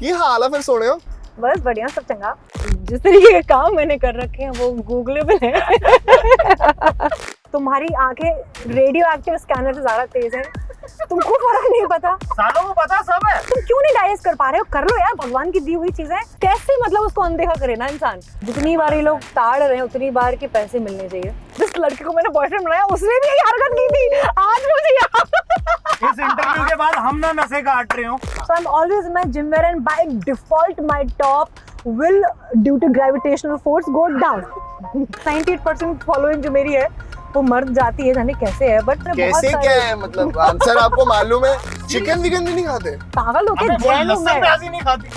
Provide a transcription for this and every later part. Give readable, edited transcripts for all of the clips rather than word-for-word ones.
की हाल है फिर सोने हो? बस बढ़िया, सब चंगा। जिस तरीके के काम मैंने कर रखे हैं वो गूगलेबल है। तुम्हारी आंखें रेडियो एक्टिव स्कैनर से ज्यादा तेज है, तुमको फर्क नहीं पता। सालों को पता सब है। तुम क्यों नहीं डाइजेस्ट कर पा रहे हो? कर लो यार, भगवान की दी हुई चीज है। कैसे मतलब उसको अनदेखा करे ना इंसान। जितनी बार ये लोग ताड़ रहे हैं उतनी बार के पैसे मिलने चाहिए। जिस लड़के को मैंने बॉयफ्रेंड बनाया उसने भी यही हरकत की थी। आज मुझे याद। इस इंटरव्यू के बाद हम ना नशे काट रहे हो। So I'm always in my gym wear and by default my top will due to gravitational force go down. 98% following जो मेरी है वो मर जाती है, जाने कैसे है। बट कैसे क्या है मतलब आंसर आपको मालूम है? चिकन विकन भी नहीं खाते? पागल हो गए जैन हूं मैं। प्याज ही नहीं खाती।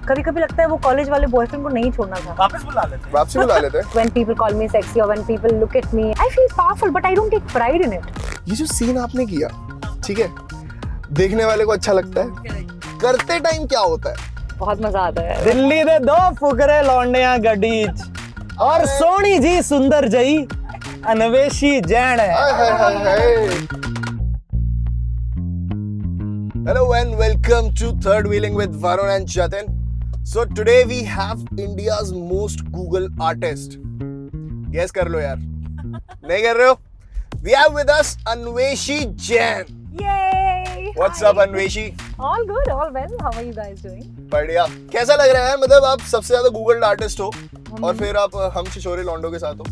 कभी कभी लगता है वो कॉलेज वाले बॉयफ्रेंड को नहीं छोड़ना था। वापस बुला लेते। वापसी बुला लेते। When people call me sexy or when people look at me, I feel powerful but I don't take pride in it. ये जो सीन आपने किया, ठीक है, देखने वाले को अच्छा लगता है, करते टाइम क्या होता है? बहुत मजा आता है। दिल्ली दे दो फुकरे लौंडियां गडीज और सोनी जी सुंदर जई अन्वेषी जैन है। हाय हाय हाय हाय। Hello and welcome to Third Wheeling with Varun and Jatin. So today we have India's most Google artist. Guess कर लो यार। नहीं कर रहे हो? We have with us Anveshi Jain. Yay! What's up Anveshi? All good, all well. How are you guys doing? बढ़िया। कैसा लग रहा है? मतलब आप सबसे ज्यादा गूगल आर्टिस्ट हो और फिर आप हम छिछोरे लौंडो के साथ हो।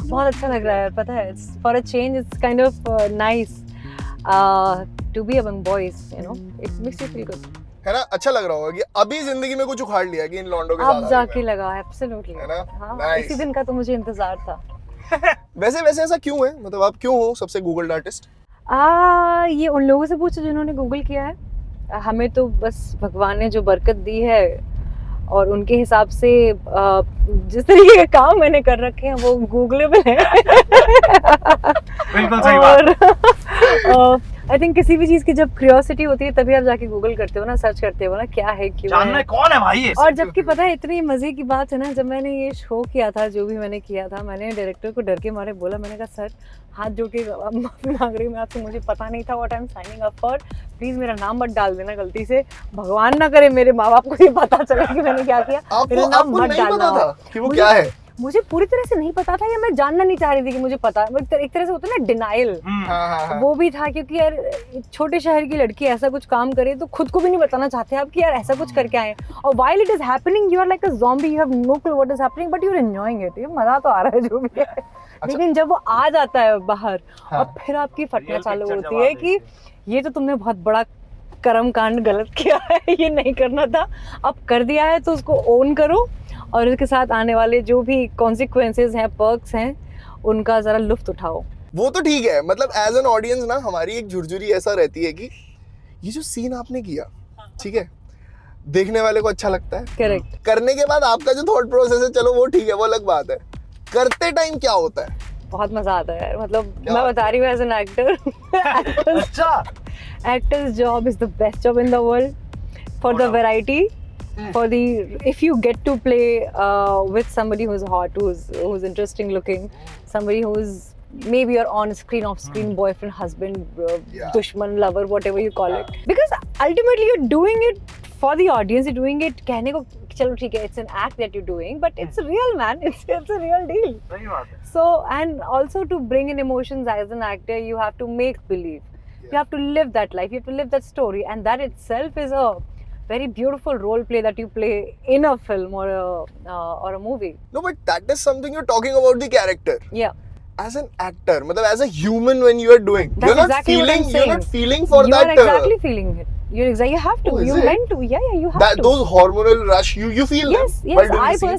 बहुत अच्छा लग रहा है, पता है। For a change, it's kind of nice to be among boys. You know, it makes you feel good. है ना? अच्छा लग रहा होगा कि अभी जिंदगी में कुछ उखाड़ लिया कि इन लौंडो के साथ अब जाके लगा, एब्सोल्युटली। है ना? हाँ, Nice. इसी दिन का तो मुझे इंतजार था। वैसे ऐसा क्यों है? मतलब आप क्यों हो सबसे गूगल आर्टिस्ट? ये उन लोगों से पूछो जिन्होंने गूगल किया है। हमें तो बस भगवान ने जो बरकत दी है और उनके हिसाब से जिस तरीके के काम मैंने कर रखे हैं वो गूगलेबल है। बिल्कुल सही बात। आई थिंक किसी भी चीज की जब क्यूरियोसिटी होती है तभी आप जाके गूगल करते हो ना, सर्च करते हो ना क्या है, क्यों जानना है। कौन है भाई ये? और जबकि पता है इतनी मजे की बात है ना, जब मैंने ये शो किया था, जो भी मैंने किया था, मैंने डायरेक्टर को डर के मारे बोला, मैंने कहा सर हाथ जोड़ के माफी मांग रही हूँ मैं आपसे, मुझे पता नहीं था what I am signing up for. Please मेरा नाम मत डाल देना गलती से, भगवान ना करे मेरे माँ बाप को ये पता चले कि मैंने क्या किया। मेरा नाम मत डालना। कि वो क्या है? मुझे पूरी तरह से नहीं पता था, या मैं जानना नहीं चाह रही थी कि मुझे पता है। एक तरह से होता है ना डिनाइल, हाँ। वो भी था। क्योंकि यार छोटे शहर की लड़की ऐसा कुछ काम करे तो खुद को भी नहीं बताना चाहते आप कि यार ऐसा कुछ करके आए। और while it is happening you are like a zombie, you have no clue what is happening but you are enjoying it. ये मजा तो आ रहा है जो भी है। लेकिन जब वो आ जाता है बाहर और फिर आपकी फटना चालू होती है कि ये तो तुमने बहुत बड़ा कर्म कांड गलत किया है, ये नहीं करना था, अब कर दिया है तो उसको ओन करो और उसके साथ आने वाले जो भी कॉन्सिक्वेंसेस हैं, पर्क्स हैं, उनका जरा लुत्फ उठाओ। वो तो ठीक है, मतलब एज एन ऑडियंस ना हमारी एक झुरझुरी ऐसा रहती है कि ये जो सीन आपने किया, ठीक है, देखने वाले को अच्छा लगता है। करेक्ट। करने के बाद आपका जो थॉट प्रोसेस है, चलो वो ठीक है, वो अलग बात है। करते टाइम क्या होता है? बहुत मजा आता है। मतलब मैं बता रही हूँ एज एन एक्टर, अच्छा, actor's job is the best job in the world for the variety, for the if you get to play with somebody who's hot, who's interesting looking, somebody who's maybe your on screen, off screen boyfriend, husband, dushman, lover, whatever you call it, because ultimately you're doing it for the audience, you're doing it कहने को चलो ठीक है, it's an act that you're doing, but it's real man, it's a real deal. सही बात है। So and also to bring in emotions as an actor you have to make believe. You have to live that life, you have to live that story, and that itself is a very beautiful role play that you play in a film or a movie. No, but that is something you're talking about the character. Yeah. As an actor, मतलब as a human when you are doing, That's you're not exactly what I'm feeling, you're not saying. feeling for You that. are exactly feeling it. You're exactly. You have to. Oh, is You it? meant to. Yeah, you have that to. those hormonal rush, you feel Yes, them yes. while doing I the scene.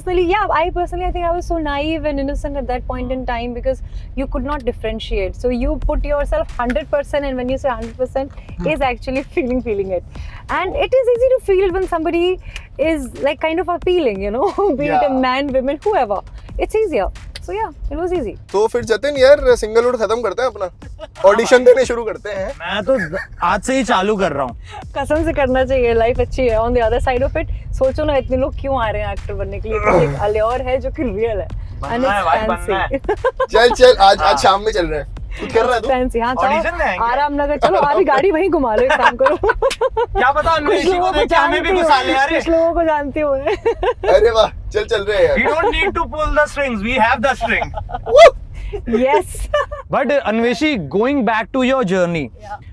personally, I think I was so naive and innocent at that point in time because you could not differentiate. So you put yourself 100%, and when you say 100%, is actually feeling it. And it is easy to feel when somebody is like kind of appealing, you know, be it a man, women, whoever. It's easier. So yeah, it was easy. तो फिर जतिन यार singlehood खत्म करते हैं अपना, audition देने शुरू करते हैं। मैं तो आज से ही चालू कर रहा हूँ। कसम से करना चाहिए, लाइफ अच्छी है। On the other side of it सोचो ना, इतने लोग क्यों आ रहे हैं एक्टर बनने के लिए, तो एक अल्योर है जो कि रियल है। बनना है भाई, बनना है। चल आज शाम में चल रहे हैं। कुछ कर रहा है तू? फैंसी, हाँ Audition चलो देंगे? आराम नगर चलो, अभी गाड़ी वहीं घुमा लो, एक काम करो। क्या पता अन्वेषी को देख के हमें भी घुसा ले यार। कुछ लोगों को जानती हो। अरे वाह, चल रहे हैं We यार। don't need to pull the strings, we have the string. Yes. But Anveshi, going back to your journey,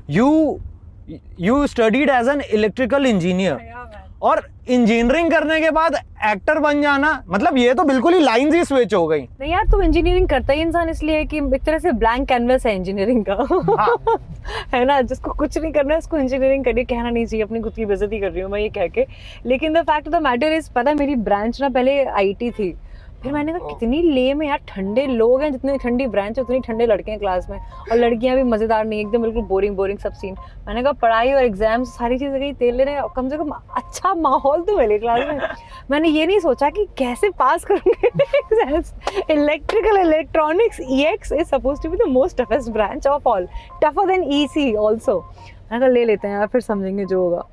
you studied as an electrical engineer. और इंजीनियरिंग करने के बाद एक्टर बन जाना, मतलब ये तो बिल्कुल ही लाइंस ही स्विच हो गई। नहीं यार, तुम इंजीनियरिंग करता ही इंसान इसलिए है कि एक तरह से ब्लैंक कैनवस है इंजीनियरिंग का। हाँ। है ना, जिसको कुछ नहीं करना है उसको इंजीनियरिंग करिए, कहना नहीं चाहिए अपनी खुद की बेइज्जती कर रही हूँ मैं ये कह के। लेकिन the fact of the matter is, पता है मेरी ब्रांच ना पहले आईटी थी, फिर मैंने कहा कितनी लेम है यार, ठंडे लोग हैं, जितनी ठंडी ब्रांच है उतनी ठंडे लड़के हैं क्लास में, और लड़कियां भी मजेदार नहीं, एकदम बिल्कुल बोरिंग सब सीन। मैंने कहा पढ़ाई और एग्जाम्स सारी चीजें कहीं तेल ले रहे हैं, कम से कम अच्छा माहौल तो मिले क्लास में। मैंने ये नहीं सोचा कि कैसे पास करूंगे exams. Electrical electronics EX is supposed to be the most toughest branch of all, tougher than EC also. मैंने कहा ले लेते हैं यार, फिर समझेंगे जो होगा।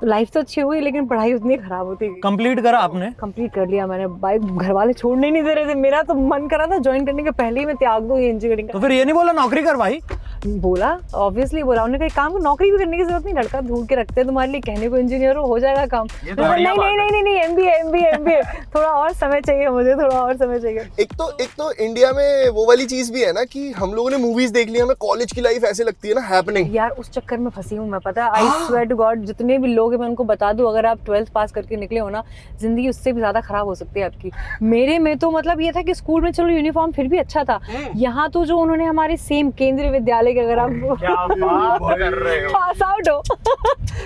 तो लाइफ तो अच्छी हुई लेकिन पढ़ाई उतनी खराब होती गई। कंप्लीट करा आपने? कंप्लीट कर लिया मैंने, भाई घर वाले छोड़ने ही नहीं दे रहे थे। मेरा तो मन करा था ज्वाइन करने के पहले ही मैं त्याग दूं ये इंजीनियरिंग तो फिर ये नहीं बोला नौकरी कर भाई? बोला, ऑब्वियसली बोला। उन्होंने कहा एक काम को, नौकरी भी करने की जरूरत नहीं, लड़का ढूंढ के रखते हैं तुम्हारे लिए, कहने को इंजीनियर हो जाएगा काम। ये तो नहीं बढ़िया नहीं नहीं नहीं नहीं MBA थोड़ा और समय चाहिए मुझे, थोड़ा और समय चाहिए। एक तो इंडिया में वो वाली चीज भी है ना कि हम लोगों ने मूवीज देख ली, हमें कॉलेज की लाइफ ऐसे लगती है ना हैपनिंग। यार उस चक्कर में फंसी हूँ मैं, पता है। आई स्वेयर टू गॉड, जितने भी लोग हैं मैं उनको बता दूं, अगर आप 12th पास करके निकले हो ना, जिंदगी उससे भी ज्यादा खराब हो सकती है आपकी। मेरे में तो मतलब ये था कि स्कूल में चलो यूनिफॉर्म फिर भी अच्छा था, यहाँ तो जो उन्होंने हमारे सेम केंद्रीय विद्यालय के, अगर आप कर रहे हो? पास आउट हो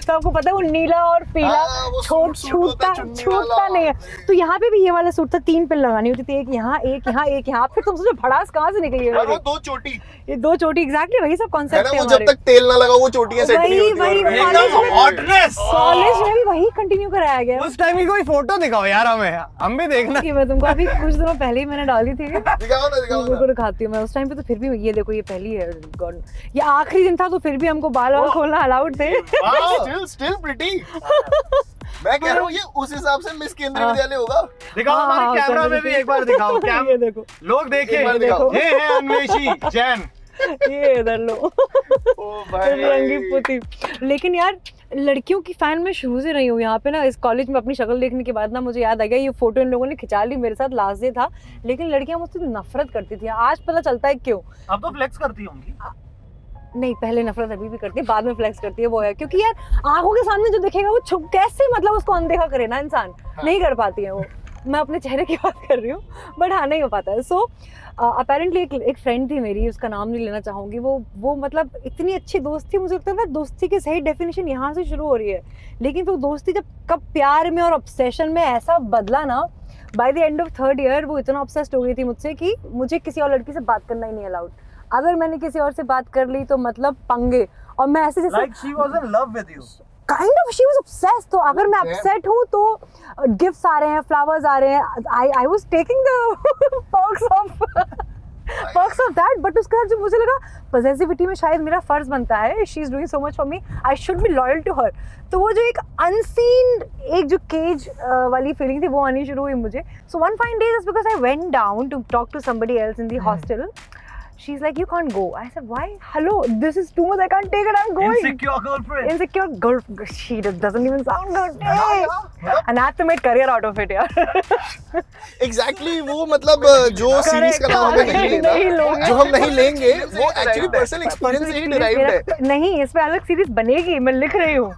तो आपको पता है वो नीला और पीला वो छूटता चुन्नी वाला। नहीं है। तो यहाँ पे भी ये वाला सूट था, 3 पिन लगानी होती थी, एक यहाँ एक यहाँ एक यहाँ। फिर तुम सोचो भड़ास कहाँ से निकली है और वो मेरी? 2 चोटी ये 2 चोटी, एग्जैक्टली वही सब है कॉन्सेप्ट ना, है वो जब तक तेल ना लगा वो चोटियां सेट नहीं होती। वही एकदम हॉटनेस। कॉलेज में भी वही कंटिन्यू कराया गया। उस टाइम की कोई फोटो दिखाओ यार हमें, हम भी देखना। कि मैं तुमको अभी कुछ दिनों पहले ही मैंने डाली थी, दिखाओ तुमको ना। दिखाती हूँ मैं। उस टाइम पे तो फिर भी ये देखो, ये पहली है, गॉड ये आखिरी दिन था, तो फिर भी हमको बाल वाल खोलना अलाउड थे। Still pretty. मैं कह रहा हूँ ये उस हिसाब से मिस केंद्रीय विद्यालय होगा। दिखाओ हमारे कैमरा में भी एक बार दिखाओ। ये देखो, लोग देखिए, एक बार दिखाओ। ये है अन्वेषी जैन। ये इधर लो। ओ भाई रंगी पुती। लेकिन यार लड़कियों की फैन में शुरू से रही हूँ यहाँ पे ना। इस कॉलेज में अपनी शक्ल देखने के बाद ना मुझे याद आ गया, ये फोटो इन लोगों ने खिंचा ली मेरे साथ, लास्ट डे था, लेकिन लड़कियां मुझसे नफरत करती थी। आज पता चलता है क्यों। अब तो फ्लेक्स करती होंगी। नहीं, पहले नफरत अभी भी करती है, बाद में फ्लेक्स करती है। वो है क्योंकि यार आंखों के सामने जो दिखेगा वो छुप कैसे, मतलब उसको अनदेखा करे ना इंसान, नहीं कर पाती है वो। मैं अपने चेहरे की बात कर रही हूँ, बट हाँ नहीं हो पाता है। सो अपेरेंटली एक फ्रेंड थी मेरी, उसका नाम नहीं लेना चाहूँगी, वो मतलब इतनी अच्छी दोस्त थी, मुझे लगता था दोस्ती की सही डेफिनेशन यहाँ से शुरू हो रही है। लेकिन फिर दोस्ती जब कब प्यार में और ऑब्सेशन में ऐसा बदला ना, by the end of 3rd year वो इतना ऑब्सेस्ड हो गई थी मुझसे कि मुझे किसी और लड़की से बात करना ही नहीं अलाउड। अगर मैंने किसी और से बात कर ली तो मतलब पंगे। और मैं ऐसे जैसे Like she was in love with you. Kind of she was obsessed। तो अगर मैं अपसेट हूँ तो गिफ्ट्स आ रहे हैं, फ्लावर्स आ रहे हैं, I was taking the perks of that। But उसके बाद जो मुझे लगा पॉसेसिविटी में शायद मेरा फर्ज बनता है, she is doing so much for me, I should be loyal to her. तो वो जो एक अनसीन एक जो केज वाली फीलिंग थी वो आनी शुरू हुई मुझे। So one fine day just because I went down to talk to somebody else in the hostel, she's like, you can't go. I said, why? Hello, this is too much, I can't take it, I'm going. Insecure girlfriend. Insecure girl, she doesn't even sound good. Hey! And I have to make career out of it, यार। Exactly, वो मतलब जो series का नाम हमें नहीं लेना, जो हम नहीं लेंगे, वो एक्चुअली पर्सनल एक्सपीरियंस से ही डिराइव्ड है। नहीं, इस पे अलग सीरीज बनेगी, मैं लिख रही हूँ।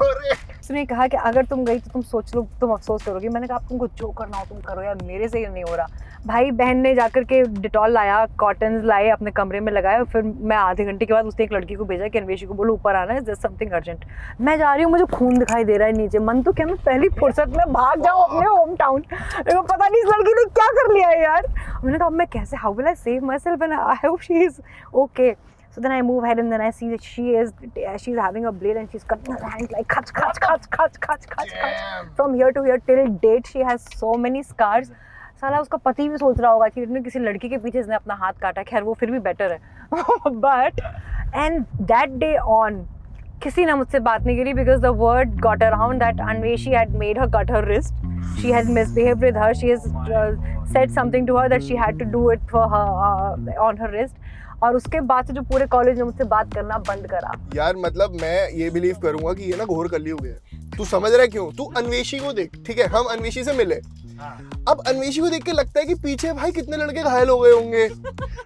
उसने कहा कि अगर तुम गई तो तुम सोच लो, तुम अफसोस करोगी। मैंने कहा तुमको जो करना हो तुम करो यार, मेरे से ये नहीं हो रहा। भाई बहन ने जाकर के डिटॉल लाया, कॉटन्स लाए, अपने कमरे में लगाया। फिर मैं आधे घंटे के बाद उसने एक लड़की को भेजा कि अन्वेषी को बोलो ऊपर आना है, जस्ट समथिंग अर्जेंट। मैं जा रही हूँ, मुझे खून दिखाई दे रहा है नीचे। मन तो क्या मैं पहली फुर्सत में भाग जाऊँ अपने होम टाउन, मेरे को पता नहीं इस लड़की ने क्या कर लिया है यार। मैंने कहा अब मैं कैसे, how will I save my self and I hope she is okay. So then I move ahead and then I see that she's having a blade and she's cutting her hand like cut. From here to here till date she has so many scars. साला उसका पति भी सोच रहा होगा कि इसने किसी लड़की के पीछे इसने अपना हाथ काटा। खैर वो फिर भी बेटर है। But and that day on किसी ने मुझसे बात नहीं करी because the word got around that Anveshi had made her cut her wrist. She has misbehaved with her. She has said something to her that she had to do it for her on her wrist. और उसके बाद से जो पूरे college में मुझसे बात करना बंद करा। यार मतलब मैं ये बिलीव करूंगा कि ये ना घोर कलयुग है। तू समझ रहा है क्यों? तू अन्वेषी को देख, ठीक है, हम अन्वेषी से मिले, अब अन्वेषी को देख के लगता है कि पीछे भाई कितने लड़के घायल हो गए होंगे,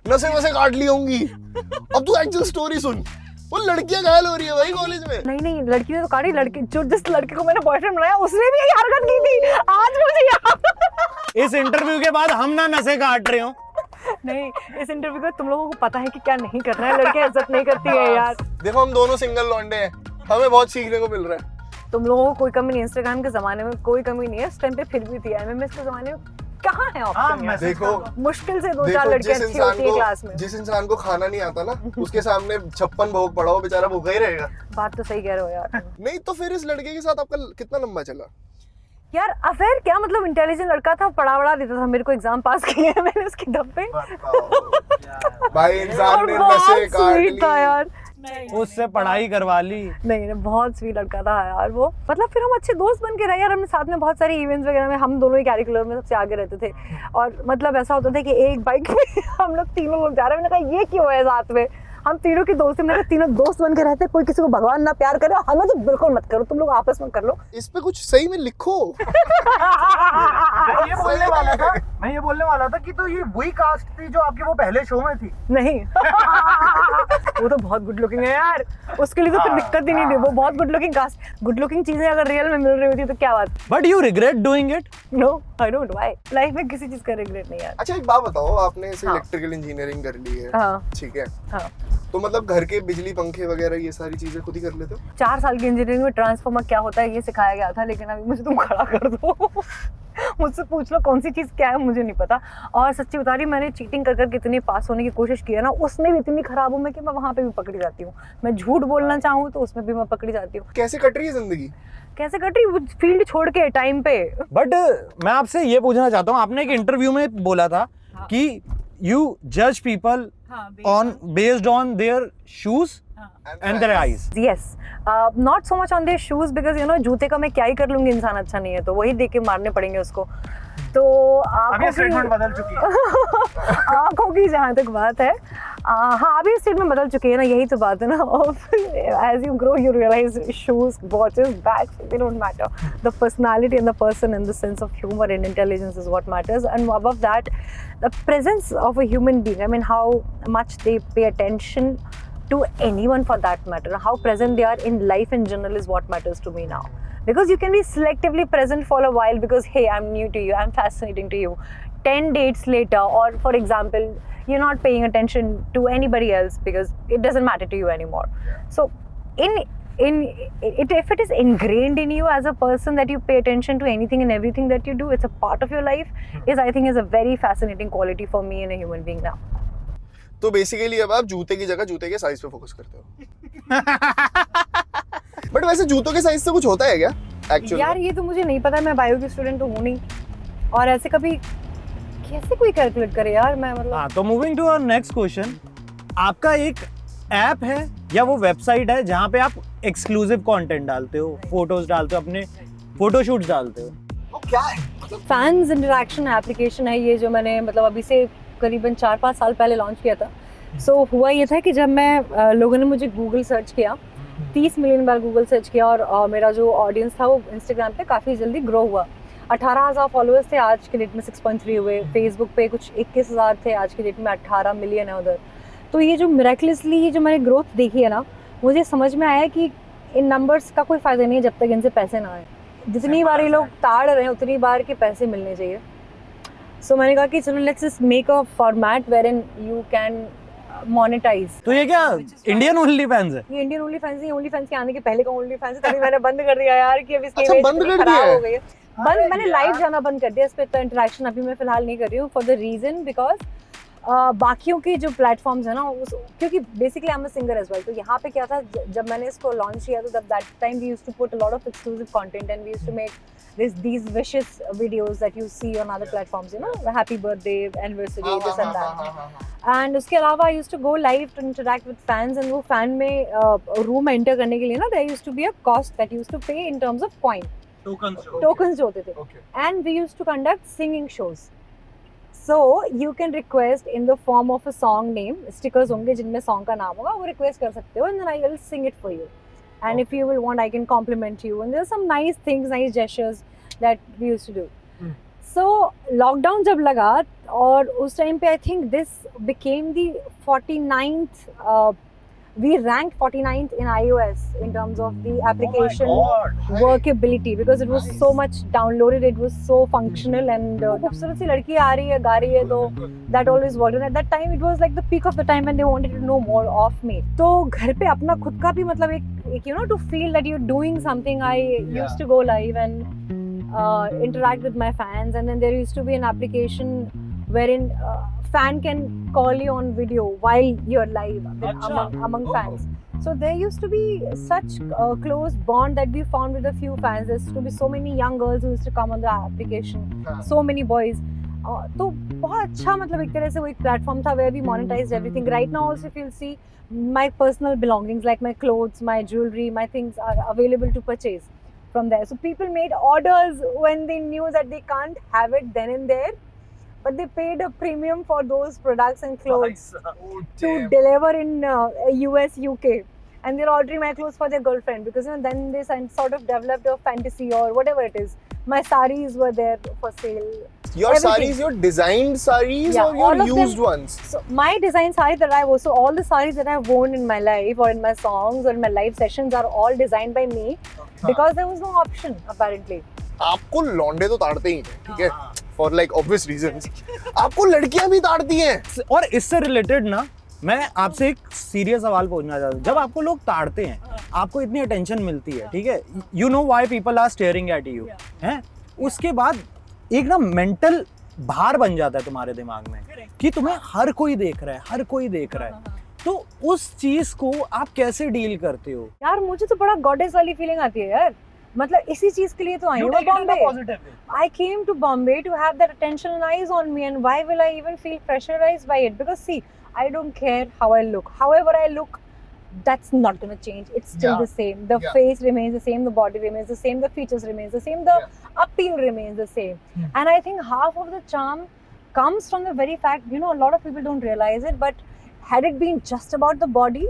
नसें वसें काट ली होंगी। अब तू एक्चुअल स्टोरी सुन, वो लड़कियां घायल हो रही है भाई कॉलेज में। नहीं लड़की ने तो काटी, लड़की जो जिस लड़के को मैंने बॉयफ्रेंड बनाया उसने भी यही हरकत की थी। आज मुझे याद। इस इंटरव्यू के बाद हम ना नसें काट रहे हो। नहीं, इस इंटरव्यू को तुम लोगों को पता है कि क्या नहीं करना है, लड़कियां इज्जत नहीं करती है यार। देखो हम दोनों सिंगल लौंडे हैं, हमें बहुत सीखने को मिल रहा है। तुम लोगों को कोई कमी नहीं, इंस्टाग्राम के जमाने में कोई कमी नहीं है, इस टाइम पे फिर भी थी। एमएमएस के जमाने में कहाँ है ऑप्शन यार? देखो मुश्किल से 2-4 लड़कियां अच्छी होती है क्लास में। जिस इंसान को खाना नहीं आता ना, उसके सामने 56 भोग पड़ा हो, बेचारा भूखा ही रहेगा। बात तो सही कह रहे हो यार। नहीं तो फिर इस लड़के के साथ आपका कितना लंबा चला? यार अफेयर क्या मतलब, इंटेलिजेंट लड़का था, पढ़ा देता था मेरे को, एग्जाम पास किए मैंने उसके दम पे। भाई इंसान ने बहुत नसें काट स्वीट ली था यार। उससे पढ़ाई करवा ली। नहीं बहुत स्वीट लड़का था यार वो। मतलब फिर हम अच्छे दोस्त बन के रहे यार, हमने साथ में बहुत सारे इवेंट्स वगैरह में हम दोनों ही कैरिकुलर में सबसे आगे रहते थे। और मतलब ऐसा होता था कि एक बाइक पे हम लोग तीनों लोग जा रहे हैं, मैंने कहा ये क्यों है साथ में, हम तीनों की दोस्ती, मैंने कहा तीनों दोस्त बन के रहते, कोई किसी को भगवान ना प्यार करे, हमें तो बिल्कुल मत करो, तुम लोग आपस में कर लो। इस पे कुछ सही में लिखो। मैं ये बोलने वाला था कि तो ये वही कास्ट थी जो आपके वो पहले शो में थी। नहीं वो तो बहुत गुड लुकिंग है यार, उसके लिए तो फिर दिक्कत ही नहीं थी। वो बहुत good looking cast, good looking चीजें अगर रियल में मिल रही होती तो क्या बात। But you regret doing it? No I don't, why? Life में किसी चीज का रिग्रेट नहीं यार। अच्छा एक बात बताओ, आपने ऐसे हाँ। इलेक्ट्रिकल इंजीनियरिंग कर ली है, हाँ। ठीक है, हाँ। तो मतलब घर के बिजली पंखे वगैरह ये सारी चीजें खुद ही कर लेते हो? 4 साल की इंजीनियरिंग में ट्रांसफार्मर क्या होता है ये सिखाया गया था, लेकिन अभी मुझे तुम खड़ा कर दो मुझसे पूछ लो कौन सी चीज़ क्या है, मुझे नहीं पता। और सच्ची बता रही, मैंने चीटिंग कर कितनी पास होने की कोशिश की है ना, उसमें भी इतनी खराब हूँ मैं कि मैं वहाँ पे भी पकड़ी जाती हूँ। मैं झूठ बोलना चाहूँ तो उसमें भी मैं पकड़ी जाती हूँ। कैसे कट रही है जिंदगी? कैसे कट रही, वो फील्ड छोड़ के टाइम पे। बट मैं आपसे ये पूछना चाहता हूँ, आपने एक इंटरव्यू में बोला था कि यू जज people on based on their shoes and their eyes. Yes, not so much on their shoes because you know जूते का मैं क्या ही कर लूंगी, इंसान अच्छा नहीं है तो वही देख के मारने पड़ेंगे उसको। तो स्टेटमेंट बदल चुकी है। आंखों की जहाँ तक बात है, हाँ अभी स्टेटमेंट बदल चुकी है ना, यही तो बात है ना। As you grow you realize shoes, watches, bags, they don't matter. The personality and the person and the sense of humor and intelligence is what matters, and above that the presence of a human being. I mean how much they pay attention to anyone for that matter, how present they are in life in general is what matters to me now. Because you can be selectively present for a while because hey, I'm new to you, I'm fascinating to you. 10 dates later, or for example, you're not paying attention to anybody else because it doesn't matter to you anymore. So if it is ingrained in you as a person that you pay attention to anything and everything that you do, it's a part of your life, is I think is a very fascinating quality for me in a human being now. तो basically अब आप जूते की जगह जूते के size पे focus करते हो। बट वैसे जूतों के साइज से कुछ होता है क्या एक्चुअली? यार ये तो मुझे नहीं पता, मैं बायो की स्टूडेंट तो हूँ नहीं, और ऐसे कभी कैसे कोई कैलकुलेट करे यार, मैं मतलब। हाँ, तो moving to our next question, आपका एक ऐप है या वो वेबसाइट है जहाँ पे आप एक्सक्लूसिव कंटेंट डालते हो, फोटोज डालते हो, अपने फोटोशूट्स डालते हो? वो क्या है? फैंस इंटरेक्शन एप्लीकेशन है ये, जो मैंने मतलब अभी से करीबन 4-5 साल पहले लॉन्च किया था। सो हुआ ये था कि जब मैं लोगों ने मुझे गूगल सर्च किया, 30 मिलियन बार गूगल सर्च किया, और मेरा जो ऑडियंस था वो इंस्टाग्राम पे काफ़ी जल्दी ग्रो हुआ। 18,000 फॉलोअर्स थे, आज के डेट में 6.3 हुए। फेसबुक पे कुछ 21,000 थे, आज के डेट में 18 मिलियन है उधर। तो ये जो मिरेकलसली ये जो मैंने ग्रोथ देखी है ना, मुझे समझ में आया कि इन नंबर्स का कोई फ़ायदा नहीं है जब तक इनसे पैसे ना आए। जितनी बार ये लोग ताड़ रहे हैं उतनी बार के पैसे मिलने चाहिए। सो मैंने कहा कि चलो let's just make a format wherein you can monetize. तो ये क्या इंडियन ओनली फैंस है? ये इंडियन ओनली फैंस नहीं, ओनली फैंस के आने के पहले का ओनली फैंस है, तभी मैंने बंद कर दिया यार कि अब इसकी अच्छा, बंद कर दिया हो गई है। बंद मैंने लाइव जाना बंद कर दिया, इस पे तो इंटरेक्शन अभी मैं फिलहाल नहीं कर रही हूँ फॉर द रीजन बिकॉज बाकियों के जो प्लेटफॉर्म्स है ना, क्योंकि basically I am a singer as well. तो यहाँ पे क्या था, जब मैंने इसको लॉन्च किया तो that time we used to put a lot of exclusive content and we used to make these wishes videos that you see on other platforms, you know, happy birthday, anniversary, this and that. And उसके अलावा I used to go live to interact with fans, and वो fan में room enter करने के लिए ना there used to be a cost that you used to pay in terms of coin, tokens जो होते थे। And we used to conduct singing shows, So you can request in the form of a song name. Stickers होंगे जिनमें song का नाम होगा, वो request कर सकते हो, and then I will sing it for you. And if you will want, I can compliment you. And there's some nice things, nice gestures that we used to do. So lockdown जब लगा और उस time पे I think this became the 49th. We ranked 49th in iOS in terms of the application workability because it was so much downloaded, it was so functional and खूबसूरत सी लड़की आ रही है गा रही है तो that always worked. And at that time it was like the peak of the time when they wanted to know more of me. तो घर पे अपना खुद का भी मतलब एक you know to feel that you're doing something. I used to go live and interact with my fans, and then there used to be an application wherein fan can call you on video while you're live among fans. So there used to be such a close bond that we found with a few fans. There used to be so many young girls who used to come on the application, so many boys. तो बहुत अच्छा मतलब एक तरह से वो एक platform था where we monetized everything. Right now also if you'll see my personal belongings like my clothes, my jewelry, my things are available to purchase from there. So people made orders when they knew that they can't have it then and there. But they paid a premium for those products and clothes to deliver in US, UK. And they're ordering my clothes for their girlfriend because you know then they sort of developed a fantasy or whatever it is. My saris were there for sale. Your Everything. saris, your designed saris Yeah, or your all of used them. ones? So my design saris that I wore, so all the saris that I've worn in my life or in my songs or in my live sessions are all designed by me because there was no option apparently. आपको लौंडे तो ताड़ते ही हैं, ठीक है? For like obvious reasons. आपको लड़कियां भी ताड़ती हैं. और इससे रिलेटेड ना मैं आपसे एक सीरियस सवाल पूछना चाहता हूँ. जब आपको लोग ताड़ते हैं, आपको इतनी अटेंशन मिलती है, ठीक है? You know why people are staring at you, हैं? उसके बाद एक ना मेंटल भार बन जाता है तुम्हारे दिमाग में कि तुम्हें हर कोई देख रहा है, हर कोई देख रहा है. तो उस चीज को आप कैसे डील करते हो? यार मुझे तो बड़ा गॉडेस वाली फीलिंग आती है यार. मतलब इसी चीज के लिए तो आई हूँ Bombay. I came to Bombay to have that attention and eyes on me, and why will I even feel pressurized by it? Because see, I don't care how I look. However I look, that's not going to change. It's still the same. The face remains the same, the body remains the same, the features remains the same, the appeal remains the same. And I think half of the charm comes from the very fact, you know, a lot of people don't realize it, but had it been just about the body,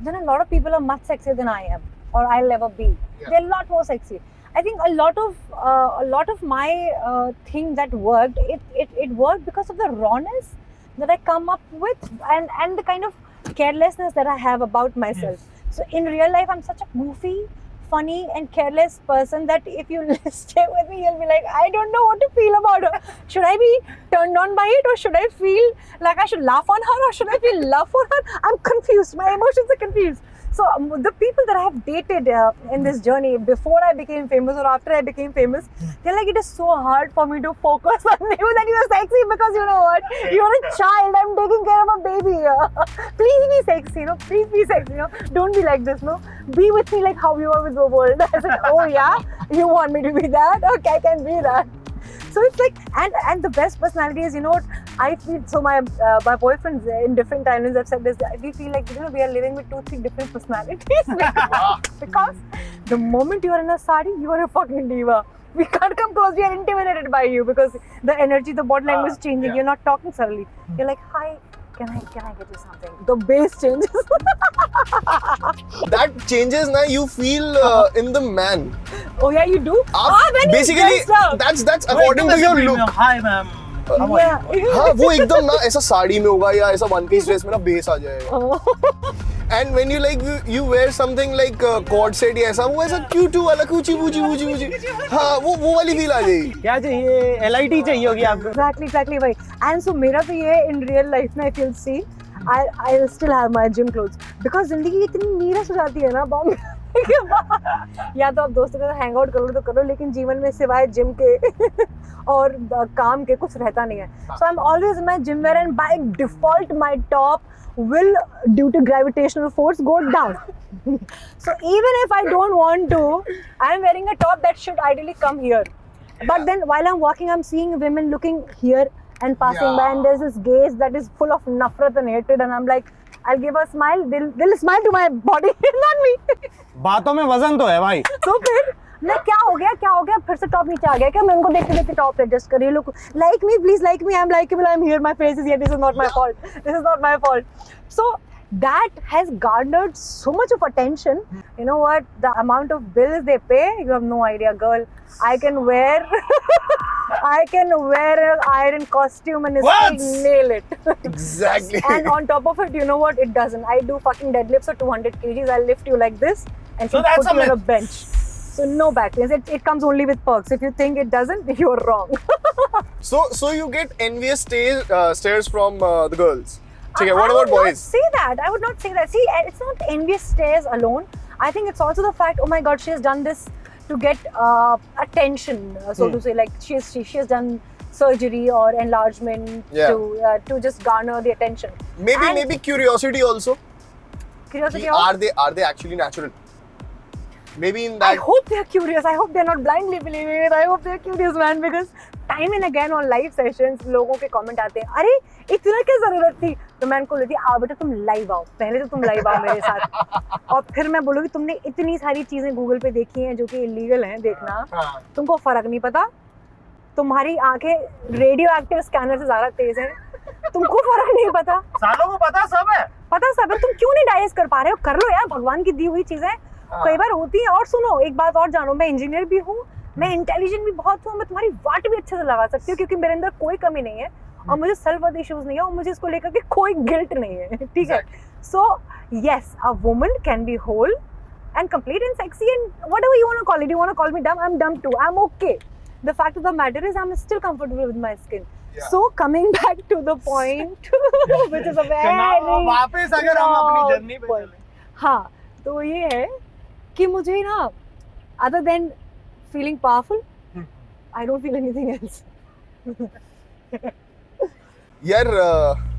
then a lot of people are much sexier than I am or I'll ever be. They're a lot more sexy. I think a lot of my thing that worked, it worked because of the rawness that I come up with and the kind of carelessness that I have about myself. So in real life, I'm such a goofy, funny and careless person that if you stay with me, you'll be like, I don't know what to feel about her. Should I be turned on by it or should I feel like I should laugh on her or should I feel love for her? I'm confused. My emotions are confused. So the people that I have dated in this journey before I became famous or after I became famous, they're like, it is so hard for me to focus on you that you're sexy because you know what? You're a child. I'm taking care of a baby. Please be sexy, you know. Please be sexy, you know. Don't be like this, no. Be with me like how you are with the world. I said, oh yeah, you want me to be that? Okay, I can be that. So it's like, and the best personality is, you know what, I feel, so my boyfriends in different timelines have said this, we feel like, you know, we are living with 2-3 different personalities. Because the moment you are in a sari, you are a fucking diva. We can't come close, we are intimidated by you because the energy, the body language is changing, you're not talking subtly. You're like, hi, can I get you something? The bass changes. That changes now, you feel in the man. Oh yeah, you do? Basically, that's according to your look. Hi ma'am. हाँ वो एकदम ना ऐसा साड़ी में होगा या ऐसा one piece dress में ना बेस आ जाएगा. And when you like you wear something like cord set या ऐसा वो ऐसा क्यूट वाला कूची बूची हाँ वो वाली फील आ जाएगी. क्या चाहिए? LIT चाहिए होगी आपको. Exactly भाई. And so मेरा तो ये in real life ना if you'll see, I'll still have my gym clothes because जिंदगी इतनी नीरस हो जाती है ना बॉम्बे के बाद. या तो आप दोस्तों के साथ हैंग आउट करो तो करो लेकिन जीवन में सिवाय जिम के और काम के कुछ रहता नहीं है. So I'm always in my gym wear and by default my top will due to gravitational force go down. So even if I don't want to, I'm wearing a top that should ideally come here. But then while I'm walking, I'm seeing women looking here and passing by, and there's this gaze that is full of nafrat and hatred, and I'm like, I'll give a smile, they'll smile to my body, not me. बातों में वजन तो है भाई. So फिर ना क्या हो गया फिर से टॉप नीचे आ गया क्या? मैं उनको देखते टॉप एडजस्ट कर रही हूँ. लोग like me please, like me, I am likeable, I am here, my face is here, this is not my fault. So that has garnered so much of attention. You know what, the amount of bills they pay, you have no idea, girl. I can wear an iron costume and still nail it. Exactly. And on top of it, you know what, it doesn't. I do fucking deadlifts of 200 kgs. I'll lift you like this and So that's put you a on a bench. So no back pains. It comes only with perks. If you think it doesn't, you're wrong. So you get envious stares from the girls. Okay, what about boys? I would not say that. See, it's not envious stares alone. I think it's also the fact, oh my god, she has done this to get attention, so to say. Like she has done surgery or enlargement to just garner the attention. Maybe curiosity also. Curiosity. Are they actually natural? Maybe in that. I hope they're curious. I hope they're not blindly believing it. I hope they're curious, man. Because time and again on live sessions, लोगों के comment आते हैं, अरे इतना क्या जरूरत थी? तो मैं उनको बोलती, आओ बेटा तुम लाइव आओ, पहले तो तुम लाइव आओ मेरे साथ, और फिर मैं बोलूँगी तुमने इतनी सारी चीजें गूगल पे देखी हैं जो कि इलीगल हैं देखना, तुमको फर्क नहीं पता, तुम्हारी आंखें रेडियो एक्टिव स्कैनर से ज्यादा तेज हैं, तुमको फर्क नहीं पता, सालों को पता सब है, तुम क्यों नहीं डाइजेस्ट कर पा रहे हो? कर लो यार, भगवान की दी हुई चीजें कई बार होती है. और सुनो, एक बात और जानो, मैं इंजीनियर भी हूँ, मैं इंटेलिजेंट भी बहुत हूँ, मैं तुम्हारी वाट भी अच्छे से लगा सकती हूँ, क्योंकि मेरे अंदर कोई कमी नहीं है और मुझे सेल्फ वर्थ इश्यूज नहीं है और मुझे इसको लेकर के कोई गिल्ट नहीं है, ठीक है? So yes, a woman can be whole and complete and sexy and whatever you want to call it. You want to call me dumb, I'm dumb too, I'm okay. The fact of the matter is I'm still comfortable with my skin. So coming back to the point which is a very वापस अगर हम अपनी journey पे चलें, हाँ, तो ये है कि मुझे ना, other than feeling powerful, I don't feel anything else. यार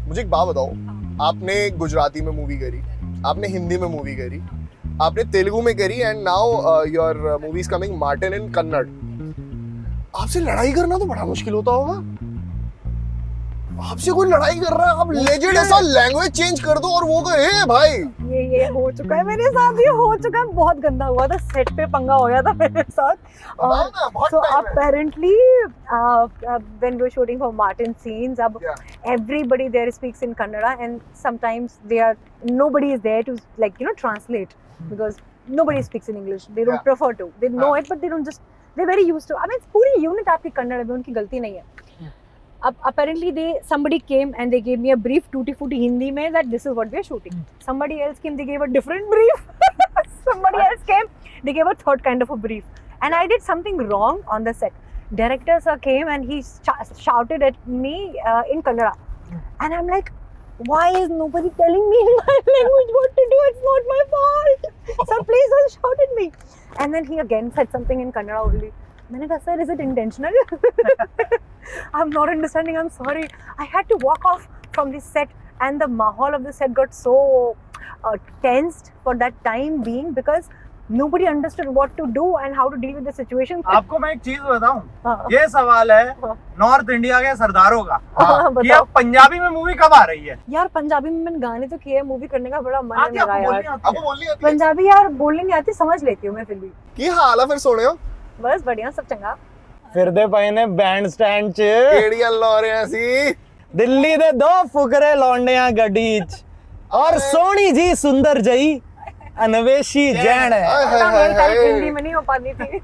मुझे एक बात बताओ, आपने गुजराती में मूवी करी, आपने हिंदी में मूवी करी, आपने तेलुगु में करी, and now your movie is coming Martin in Kannada. आपसे लड़ाई करना तो बड़ा मुश्किल होता होगा. आपसे कोई लड़ाई कर रहा है, आप लेजेंड ऐसा लैंग्वेज चेंज कर दो और वो कहे हे भाई. ये हो चुका है मेरे साथ, ये हो चुका है, बहुत गंदा हुआ था, सेट पे पंगा हो गया था मेरे साथ. So apparently when we're shooting for Martin scenes, everybody there speaks in Kannada, and sometimes nobody is there to, like, you know, translate, because nobody speaks in English. They don't prefer to. They know it, but they don't just. They're very used to. I mean, पूरी unit आपकी कन्नड़ में, उनकी गलती नहीं है. अब apparently somebody came and they gave me a brief tutti frutti Hindi में that this is what we are shooting. Somebody else came, they gave a different brief. Somebody else came, they gave a third kind of a brief. And I did something wrong on the set. Director sir came and he shouted at me in Kannada. And I'm like, why is nobody telling me in my language what to do? It's not my fault. Sir, please don't shout at me. And then he again said something in Kannada only. मैंने कहा, sir, is it intentional? I'm not understanding, I'm sorry. I had to walk off from the set, and the mahal of the set got so tensed for that time being, because nobody understood what to do and how to deal with the situation. आपको मैं एक चीज बताऊं, ये सवाल है north India के सरदारों का, कि अब पंजाबी में मूवी कब आ रही है? यार पंजाबी में मैंने गाने तो किए, मूवी करने का बड़ा मन है मेरा यार. आपको बोलनी आती है? पंजाबी यार बोलने नहीं आती, समझ लेती हूँ मैं फिर भी. की हाल है फिर सोने हो? बस बढ़िया, सब चंगा. ਫਿਰਦੇ ਪਏ ਨੇ ਬੈਂਡ ਸਟੈਂਡ 'ਚ, ਕਿਹੜੀਆਂ ਲਾ ਰਹੇ ਆ ਸੀ? ਦਿੱਲੀ ਦੇ ਦੋ ਫੁਕਰੇ ਲੌਂਡਿਆਂ ਗੱਡੀ 'ਚ, ਔਰ ਸੋਹਣੀ ਜੀ ਸੁੰਦਰ ਜਈ ਅਨਵੇਸ਼ੀ ਜੈਨ है. हिंदी में नहीं हो पाती थी.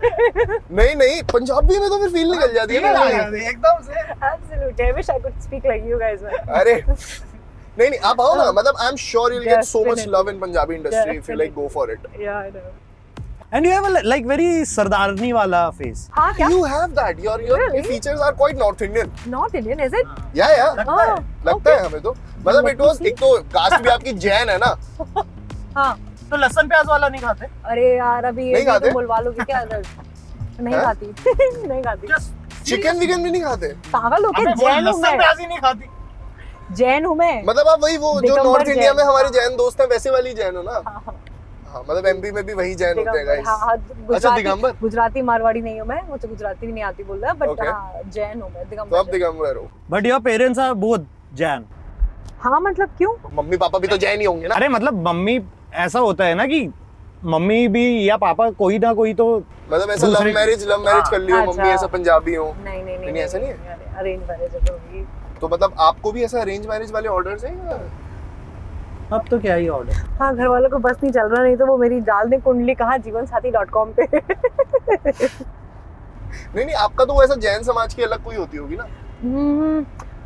नहीं पंजाबी में तो फिर फील निकल जाती है ना एकदम से. Absolutely, I wish I could speak like you guys, man. अरे नहीं आप आओ ना, मतलब I am sure you'll get so much love in Punjabi industry if you like go for it. Yeah, I know. And you have a like very सरदारनी वाला face. हाँ क्या? You have that. Your Really? features are quite North Indian. North Indian, is it? Yeah. लगता है okay. हमें तो. मतलब it was, एक तो कास्ट भी आपकी जैन है ना. हाँ. तो लहसुन प्याज वाला नहीं खाते? अरे यार अभी नहीं ये खाते? तो बुलवा लोगे क्या? नहीं खाती. नहीं खाती. चिकन विकन भी नहीं खाते? पागल हो क्या? जैन हूँ मैं. प्याज ही नहीं खाती. जैन हूँ मैं. मतलब आप वही वो जो नॉर्थ इंडिया में हमारे जैन दोस्त हैं वैसे वाली जैन हो ना? हाँ, मतलब एमपी में भी वही जैन होते हैं गाइस. हाँ, अच्छा दिगंबर. गुजराती मारवाड़ी नहीं हूँ मैं, मुझे गुजराती भी नहीं आती बोलना, बट हाँ जैन हूँ मैं, दिगंबर. तो आप दिगंबर हो. But your parents are both Jain. हाँ मतलब क्यों? मम्मी पापा भी तो जैन ही होंगे ना? अरे मतलब मम्मी, ऐसा होता है ना कि मम्मी भी या पापा कोई ना कोई तो मतलब ऐसा लव दूसरे- मैरिज कर ली हो, अच्छा। मम्मी ऐसा पंजाबी हो? नहीं नहीं नहीं, ऐसा नहीं है? अरेंज मैरिज होगी। तो मतलब आपको भी ऐसा अरेंज मैरिज वाले ऑर्डर्स हैं या? अब तो क्या ही ऑर्डर। हाँ, घर वालों को बस नहीं चल रहा, नहीं तो वो मेरी डाल दे कुंडली कहाँ जीवनसाथी.com पे। नहीं, आपका तो वो ऐसा जैन समाज की अलग कोई होती होगी ना,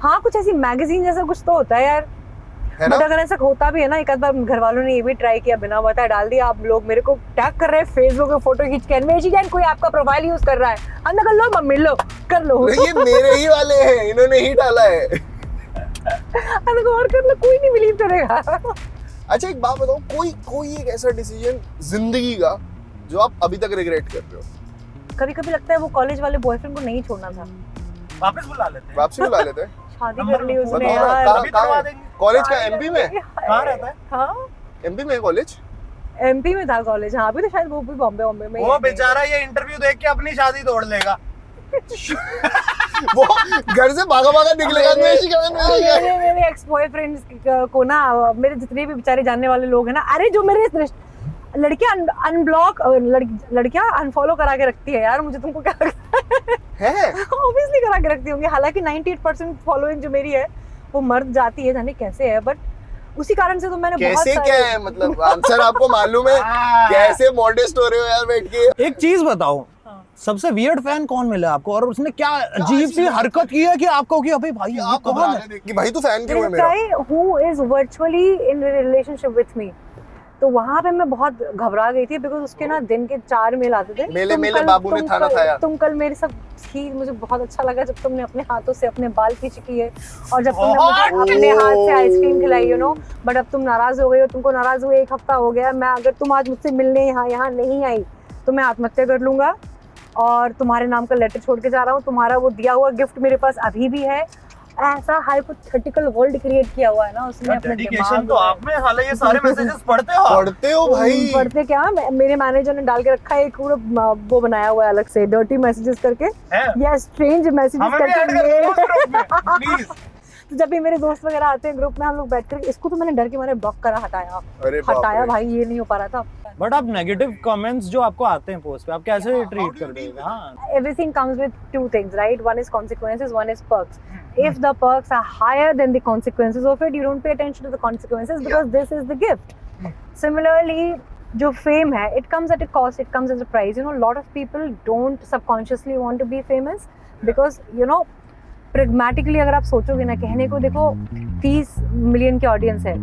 हाँ, कुछ ऐसी मैगजीन जैसा कुछ तो होता है यार। है ना? बट अगर ऐसा होता भी है ना, एक आध बार घर वालों ने ये भी ट्राई किया, बिना बताए डाल दिया। आप लोग मेरे को टैग कर रहे हैं फेसबुक पे फोटो खींच के, अन्वेषी जैन कोई आपका प्रोफाइल यूज कर रहा है, अंदर कर लो मम्मी, लो कर लो, नहीं, ये मेरे ही वाले हैं, इन्होंने ही डाला है। अंदर और कर लो, कोई नहीं बिलीव करेगा। अच्छा एक बात बताओ, कोई एक ऐसा डिसीजन जिंदगी का जो आप अभी तक रिग्रेट कर रहे हो? कभी कभी लगता है वो कॉलेज वाले बॉयफ्रेंड को नहीं छोड़ना था। वापस बुला लेते हैं। वापसी बुला लेते हैं। शादी कर ली उसने बताओ ना, यार। कहाँ है? कॉलेज का एमपी में? कहाँ रहता है? हाँ, एमपी में कॉलेज? एमपी में था कॉलेज। हाँ, अभी तो शायद वो भी बॉम्बे में ही वो है। बेचारा ये इंटरव्यू देख के अपनी शादी तोड़ लेगा। वो घर से भागा निकलेगा, अन्वेषी का। मेरे एक्स बॉयफ्रेंड्स को ना, मेरे जितने भी बेचारे जानने वाले लोग हैं ना, अरे जो मेरे लड़कियां अनब्लॉक, लड़कियां अनफॉलो करा के रखती है यार, मुझे तुमको क्या लगता है? ऑब्वियसली करा के रखती होंगी। हालांकि 98% फॉलोइंग जो मेरी है वो मर्द जाती है, जाने कैसे है, बट उसी कारण से तो मैंने बहुत कैसे क्या है, मतलब आंसर आपको मालूम है? कैसे मॉडेस्ट हो रहे हो यार बैठ के? एक चीज बताओ, सबसे वियर्ड फैन कौन मिला आपको और उसने क्या अजीब सी हरकत की है कि आपको कि अबे भाई ये आप कौन घबरा है? रहे थे कि भाई तू फैन क्यों है This मेरा? guy who is virtually in a relationship with me, तो वहाँ पे मैं बहुत घबरा गई थी, बिकॉज उसके ना दिन के 4 मेल आते थे। मेले तुम मेले कल- बाबू ने तुम थाना कल- खाया। तुम कल मेरे सब थी, मुझे बहुत अच्छा लगा जब तुमने अपने हाथों से अपने बाल खींच किए, और जब तुमने मुझे अपने हाथ से आइसक्रीम खिलाई, यू नो। बट अब तुम नाराज हो गई हो, तुमको नाराज हुए 1 हफ्ता हो गया। मैं अगर तुम आज मुझसे मिलने यहाँ नहीं आई तो मैं आत्महत्या कर लूंगा, और तुम्हारे नाम का लेटर छोड़ के जा रहा हूँ। तुम्हारा वो दिया हुआ गिफ्ट मेरे पास अभी भी है। ऐसा हाइपोथेटिकल वर्ल्ड क्रिएट किया हुआ है ना उसने अपने डेडिकेशन दिमाग तो में। आप में, हालांकि ये सारे मैसेजेस पढ़ते हो? पढ़ते हो भाई? पढ़ते क्या, मेरे मैनेजर ने डाल के रखा है एक पूरा वो बनाया हुआ है अलग से, डर्टी मैसेजेस करके है? या स्ट्रेंज मैसेजेस हमें भी ऐड कर दो उस ग्रुप में, प्लीज। तो जब भी मेरे दोस्त वगैरह आते हैं ग्रुप में, हम लोग बैठ कर, इसको तो मैंने डर के मारे ब्लॉक करा, अरे बाप हटाया रे। भाई, ये नहीं हो पा रहा था। बट आप नेगेटिव कमेंट्स जो आपको आते हैं पोस्ट पे, आप कैसे ट्रीट करते हो? हाँ, Everything comes with 2 things, right? One is consequences, one is perks. If the perks are higher than the consequences of it, you don't pay attention to the consequences because this is the gift. Similarly, जो fame है, it comes at a cost, it comes as a price. You know, a lot of people don't subconsciously want to be famous because, you know, pragmatically अगर आप सोचोगे ना, कहने को देखो 30 million की ऑडियंस है,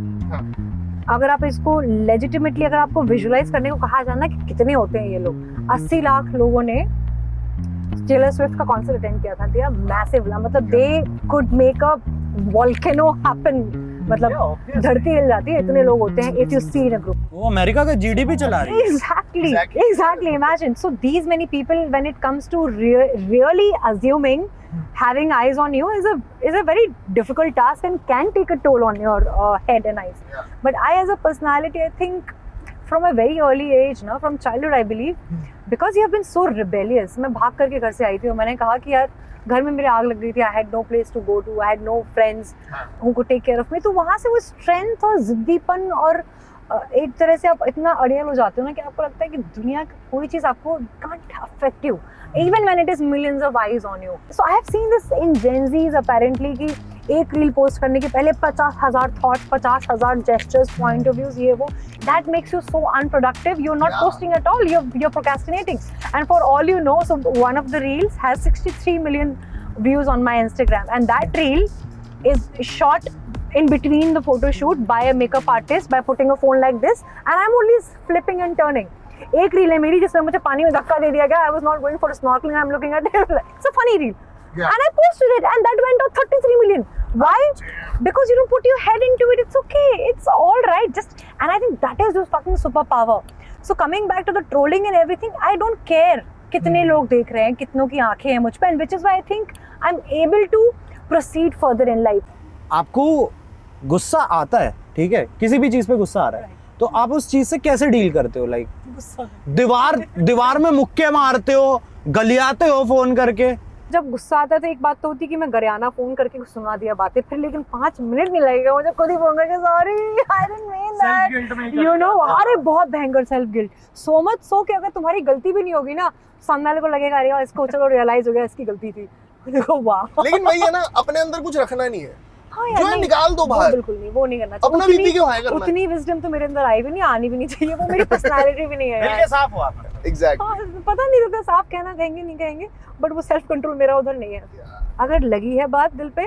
अगर आप इसको लेजिटिमेटली अगर आपको विजुअलाइज करने को कहा जाए ना कि कितने होते हैं ये लोग, 80 लाख लोगों ने टेलर स्विफ्ट का कॉन्सर्ट अटेंड किया था। दे आर मैसिव, मतलब they could make a volcano happen, मतलब धरती हिल जाती है, इतने लोग होते हैं if you see in a group. वो अमेरिका का जीडीपी चला रही है। Exactly. Imagine. So these many people, when it comes to really assuming having eyes on you is a very difficult task and can take a toll on your head and eyes. Yeah. But I, as a personality, I think from a very early age, ना, from childhood, I believe, because you have been so rebellious. मैं भाग करके घर से आई थी और मैंने कहा कि यार घर में मेरे आग लग गई थी, I had no place to go to, I had no friends who could take care of me. तो वहाँ से वो strength और जिद्दीपन और एक तरह से आप इतना अड़ियल हो जाते हो ना कि आपको लगता है कि दुनिया की कोई चीज़ आपको can't affect you, even when it is millions of eyes on you. So I have seen this in Gen Zs apparently कि एक रील पोस्ट करने के पहले 50,000 thoughts, 50,000 gestures, point of views, ये वो. That makes you so unproductive. You're not posting at all. You're procrastinating. And for all you know, so one of the reels has 63 million views on my Instagram, and that reel is shot in between the photo shoot by a makeup artist by putting a phone like this, and I'm only flipping and turning. एक reel है मेरी जिसमें मुझे पानी में धक्का दे दिया गया. I was not going for snorkeling. I'm looking at it. It's a funny reel. Yeah. And I posted it, and that went on 33 million. Why? Because you don't put your head into it. It's okay. It's all right. And I think that is just fucking superpower. So coming back to the trolling and everything, I don't care कितने लोग देख रहे हैं, कितनों की आंखें हैं मुझ पे, and which is why I think I'm able to proceed further in life. आपको गुस्सा आता है, ठीक है, किसी भी चीज पे गुस्सा आ रहा है, तो आप उस चीज से कैसे डील करते हो? लाइक दीवार में मुक्के मारते हो, गलियाते हो फोन करके, जब गुस्सा आता है तो एक बात तो होती है कि मैं गरियाना फोन करके सुना दिया बातें, फिर लेकिन 5 मिनट नहीं लगेगा मुझे खुद ही फोन करके sorry I didn't mean that, you know. अरे बहुत भयंकर self guilt, so much so कि अगर तुम्हारी गलती भी नहीं होगी ना, सामने वाले को लगेगा अरे यार इसको चलो रियलाइज हो गया इसकी गलती थी। देखो वाह। लेकिन वही है ना, अपने अंदर कुछ रखना नहीं है, हाँ जो है निकाल दो बाहर। बिल्कुल नहीं, वो नहीं करना चाहिए। अपना बीपी क्यों हाई करना है? उतनी विजडम तो मेरे अंदर आई भी नहीं, आनी भी नहीं चाहिए, वो मेरी पर्सनालिटी भी नहीं है दिल यार। के साफ हो आप। एग्जैक्टली। हाँ, पता नहीं होता साफ कहना कहेंगे नहीं कहेंगे, बट वो सेल्फ कंट्रोल मेरा उधर नहीं है। अगर लगी है बात दिल पे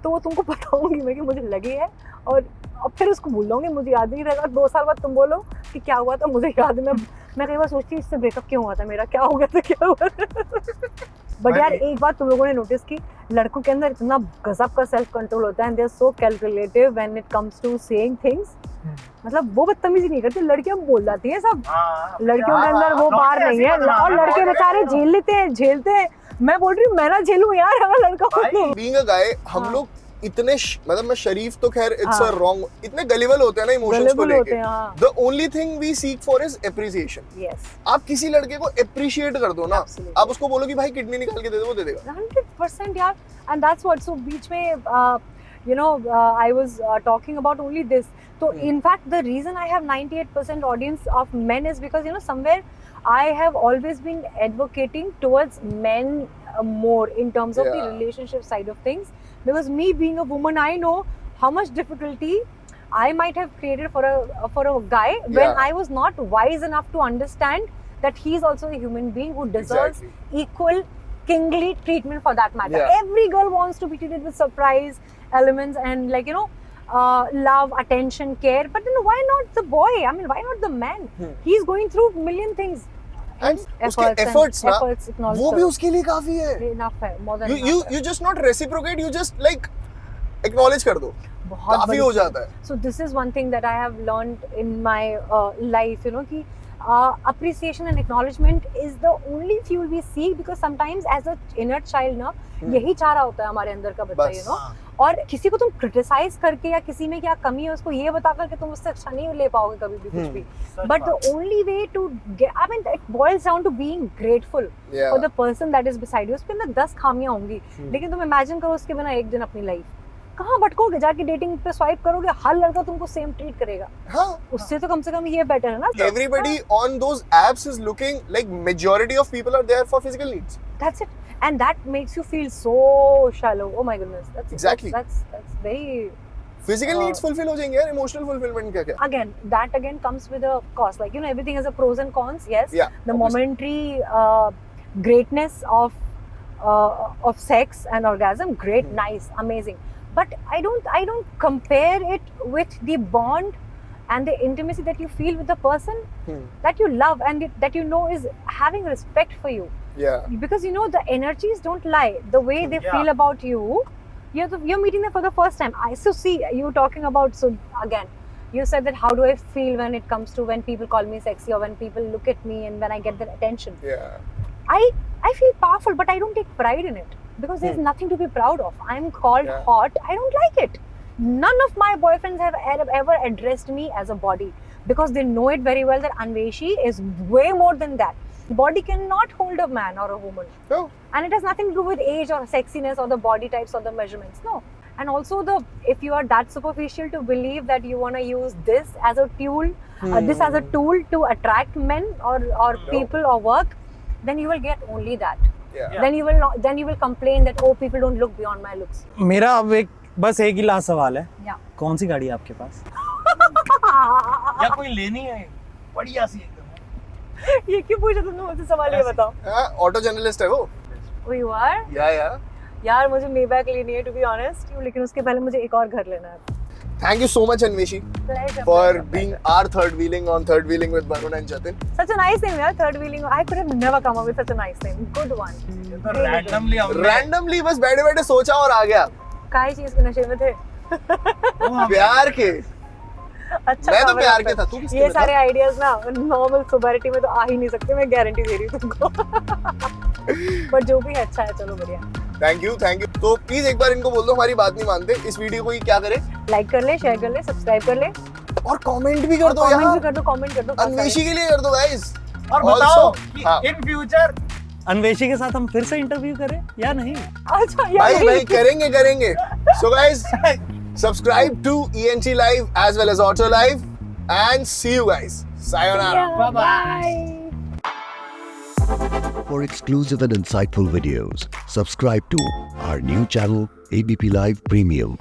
तो वो तुमको बताऊंगी मैं कि मुझे लगी है, और अब फिर उसको भूल जाऊंगी, मुझे याद नहीं रहेगा। 2 साल बाद तुम बोलो कि क्या हुआ था, मुझे याद है। मैं कई बार सोचती हूँ इससे ब्रेकअप क्यों हुआ था मेरा, क्या हो गया था, क्या हुआ था। बट यार एक बात तुम लोगों ने नोटिस की, लड़कों के अंदर इतना गजब का सेल्फ कंट्रोल होता है, and they are so calculative when it comes to saying things. मतलब वो बदतमीजी नहीं करती, लड़कियां बोल जाती हैं सब। लड़कियों के अंदर वो बार नहीं है, और लड़के बेचारे झेल लेते हैं, झेलते हैं। मैं बोल रही हूँ मैं ना झेलूं यार, अगर लड़का हो तो। बीइंग अ गाय हम लोग इतने मतलब मैं शरीफ तो खैर इट्स अ रॉन्ग, इतने गलिबल होते हैं ना इमोशंस को लेके। The only thing we seek for is appreciation. Yes, आप किसी लड़के को एप्रिशिएट कर दो ना, आप उसको बोलो कि भाई किडनी निकाल के दे दे, वो दे देगा 100% यार। एंड दैट्स व्हाट, सो बीच में you know I was talking about only this. So in fact the reason I have 98% audience of men is because, you know, somewhere I have always been advocating towards men more in terms of the relationship side of things, because me being a woman, I know how much difficulty I might have created for a guy when I was not wise enough to understand that he is also a human being who deserves equal kingly treatment for that matter. Every girl wants to be treated with surprise elements and, like, you know, love, attention, care, but then why not the boy? I mean, why not the man? He's going through million things. And उसके efforts ना, वो भी उसके लिए काफी है। Enough है, more than enough. You just not reciprocate, you just like acknowledge कर दो, काफी हो जाता है। So this is one thing that I have learned in my life, you know, कि appreciation and acknowledgement is the only fuel we seek, because sometimes as a inner child ना यही चाह रहा होता है हमारे अंदर का बच्चा, you know। और किसी को तुम क्रिटिसाइज करके या किसी में क्या कमी है उसको ये बता करके तुम उससे अच्छा नहीं ले पाओगे कभी भी कुछ भी। But the only way to I mean it boils down to being grateful for the person that is beside you. उसके अंदर 10 खामियां होंगी, लेकिन तुम इमेजिन करो उसके बिना एक दिन अपनी लाइफ, कहाँ भटकोगे? जाके डेटिंग पे स्वाइप करोगे, हर लड़का तुमको सेम ट्रीट करेगा। हाँ, उससे तो कम से कम ये बेटर है ना। Everybody on those apps is looking like majority of people are there for physical needs. That's it, and that makes you feel so shallow. Oh my goodness, that's exactly that's very physical needs fulfill हो जाएंगे यार, emotional fulfillment क्या क्या? Again, that again comes with a cost. Like, you know, everything has a pros and cons. Yes, the momentary greatness of sex and orgasm, great, nice, amazing. But I don't compare it with the bond and the intimacy that you feel with the person that you love and that you know is having respect for you. Yeah. Because, you know, the energies don't lie. The way they feel about you, you're meeting them for the first time. I so see you talking about, so again, you said that how do I feel when it comes to when people call me sexy or when people look at me and when I get their attention. Yeah. I feel powerful, but I don't take pride in it. Because there's nothing to be proud of. I'm called hot. I don't like it. None of my boyfriends have ever addressed me as a body, because they know it very well that Anveshi is way more than that. Body cannot hold a man or a woman. No. And it has nothing to do with age or sexiness or the body types or the measurements. No. And also if you are that superficial to believe that you want to use this as a tool, this as a tool to attract men or people or work, then you will get only that. Then you will complain that people don't look beyond my looks. मेरा अब बस एक ही last सवाल है। Yeah. कौन सी गाड़ी है आपके पास? या कोई लेनी है बढ़िया सी एकदम? ये क्यों पूछा तुमने मुझसे सवाल? ये बताओ। हाँ, ऑटो जर्नलिस्ट है वो। Oh, you are? Yeah. यार मुझे Maybach लेनी है, to be honest, लेकिन उसके पहले मुझे एक और घर लेना है। Thank you so much, Anveshi, for being our third wheeling on Third Wheeling with Varun and Jatin. Such a nice name, yaar. Third Wheeling. I could have never come up with such a nice name. Good one. Randomly बस बैठे सोचा और आ गया। काहे चीज के नशे में थे? प्यार के। अच्छा, मैं तो प्यार के था, तू किसके? ये सारे आइडियाज ना नॉर्मल सोबरिटी में तो आ ही नहीं सकते, मैं गारंटी दे रही हूँ तुमको। पर जो भी है अच्छा है, चलो बढ़िया। Thank you. तो प्लीज एक बार इनको बोल दो हमारी बात नहीं मानते, इस वीडियो को क्या करे? लाइक कर ले, शेयर कर ले, सब्सक्राइब कर ले और कमेंट भी कर दो यार। कमेंट कर दो। अन्वेषी के लिए कर दो गाइस। और बताओ कि इन फ्यूचर अन्वेषी के साथ हम फिर से इंटरव्यू करें या नहीं? अच्छा यार भाई नहीं। करेंगे so guys subscribe to ENT Live as well as Auto Live and see you guys, sayonara. Yeah, bye. For exclusive and insightful videos, subscribe to our new channel ABP Live Premium.